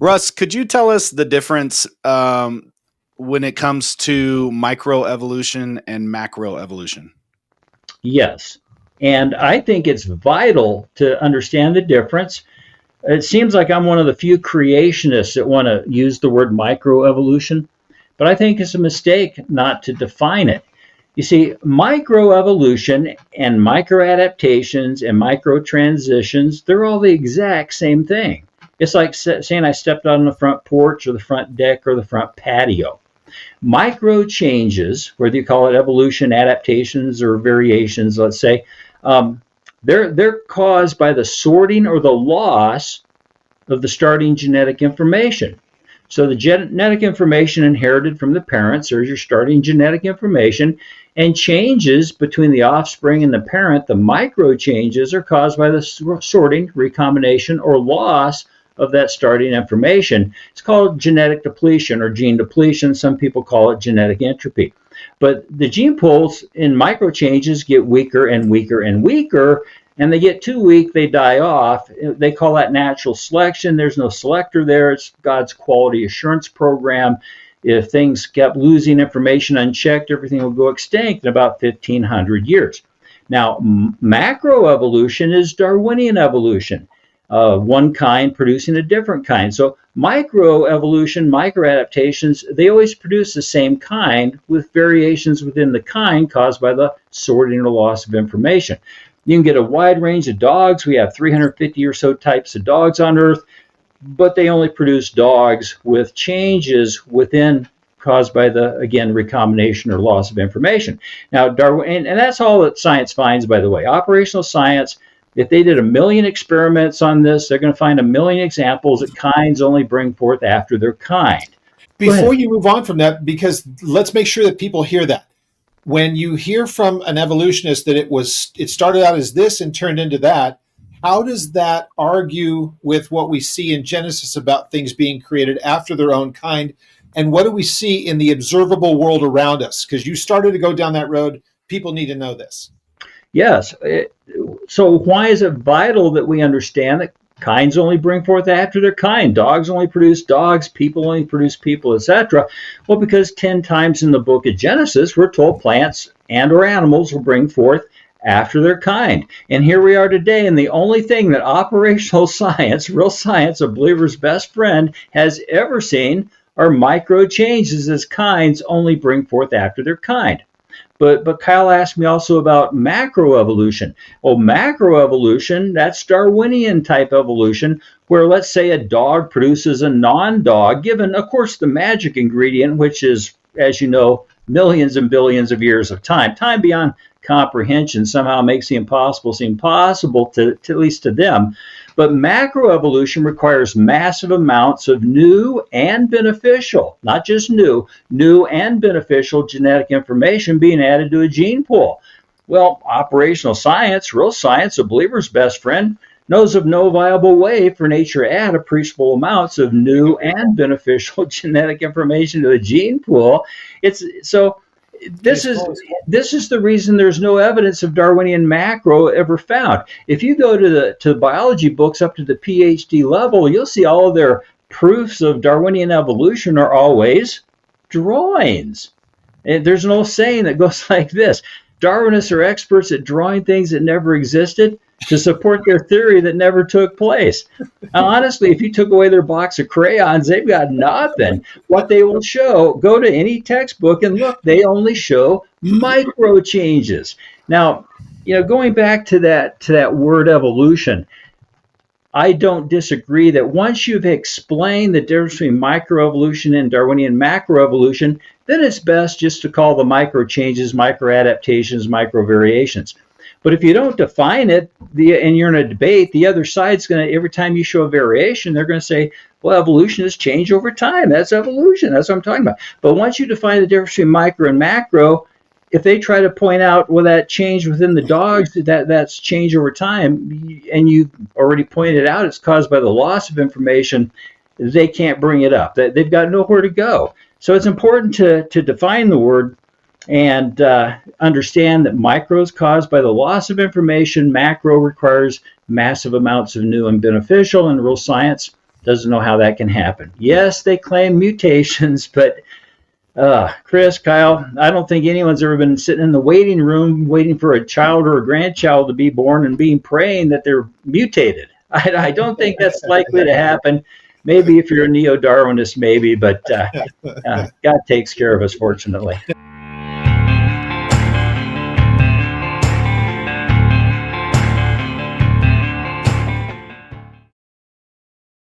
Russ, could you tell us the difference when it comes to microevolution and macroevolution? Yes. And I think it's vital to understand the difference. It seems like I'm one of the few creationists that want to use the word microevolution, but I think it's a mistake not to define it. You see, microevolution and microadaptations and microtransitions, they're all the exact same thing. It's like saying I stepped on the front porch or the front deck or the front patio. Micro changes, whether you call it evolution, adaptations, or variations, let's say, they're caused by the sorting or the loss of the starting genetic information. So the genetic information inherited from the parents, there's your starting genetic information, and changes between the offspring and the parent, the micro changes, are caused by the sorting, recombination, or loss of that starting information. It's called genetic depletion or gene depletion. Some people call it genetic entropy. But the gene pools in micro changes get weaker and weaker and weaker, and they get too weak, they die off. They call that natural selection. There's no selector there. It's God's quality assurance program. If things kept losing information unchecked, everything will go extinct in about 1,500 years. Now, macroevolution is Darwinian evolution. One kind producing a different kind. So microevolution, microadaptations, they always produce the same kind with variations within the kind caused by the sorting or loss of information. You can get a wide range of dogs. We have 350 or so types of dogs on Earth, but they only produce dogs with changes within caused by the, again, recombination or loss of information. Now, Darwin, and that's all that science finds, by the way. Operational science, if they did 1 million experiments on this, they're going to find 1 million examples that kinds only bring forth after their kind. Before you move on from that, because let's make sure that people hear that. When you hear from an evolutionist that it started out as this and turned into that, how does that argue with what we see in Genesis about things being created after their own kind? And what do we see in the observable world around us? Because you started to go down that road. People need to know this. Yes. So why is it vital that we understand that kinds only bring forth after their kind? Dogs only produce dogs, people only produce people, etc. Well, because 10 times in the book of Genesis, we're told plants and or animals will bring forth after their kind. And here we are today, and the only thing that operational science, real science, a believer's best friend, has ever seen are micro changes as kinds only bring forth after their kind. But Kyle asked me also about macroevolution. Well, macroevolution, that's Darwinian type evolution, where let's say a dog produces a non-dog, given, of course, the magic ingredient, which is, as you know, millions and billions of years of time. Time beyond comprehension somehow makes the impossible seem possible, to at least to them. But macroevolution requires massive amounts of new and beneficial, not just new and beneficial genetic information being added to a gene pool. Well, operational science, real science, a believer's best friend, knows of no viable way for nature to add appreciable amounts of new and beneficial genetic information to a gene pool. This is the reason there's no evidence of Darwinian macro ever found. If you go to the biology books up to the PhD level, you'll see all of their proofs of Darwinian evolution are always drawings. And there's an old saying that goes like this: Darwinists are experts at drawing things that never existed to support their theory that never took place. Now, honestly, if you took away their box of crayons, they've got nothing. What they will show, go to any textbook and look, they only show micro changes. Now, going back to that word evolution, I don't disagree that once you've explained the difference between microevolution and Darwinian macroevolution, then it's best just to call the micro changes, micro adaptations, micro variations. But if you don't define it, and you're in a debate, the other side's going to, every time you show a variation, they're going to say, well, evolution has changed over time. That's evolution. That's what I'm talking about. But once you define the difference between micro and macro, if they try to point out, well, that change within the dogs, that's change over time, and you already pointed out it's caused by the loss of information, they can't bring it up. They've got nowhere to go. So it's important to define the word and understand that micro is caused by the loss of information. Macro requires massive amounts of new and beneficial. In real science, doesn't know how that can happen. Yes, they claim mutations, but Chris, Kyle, I don't think anyone's ever been sitting in the waiting room waiting for a child or a grandchild to be born and praying that they're mutated. I don't think that's likely to happen. Maybe if you're a neo-Darwinist, maybe, but God takes care of us, fortunately.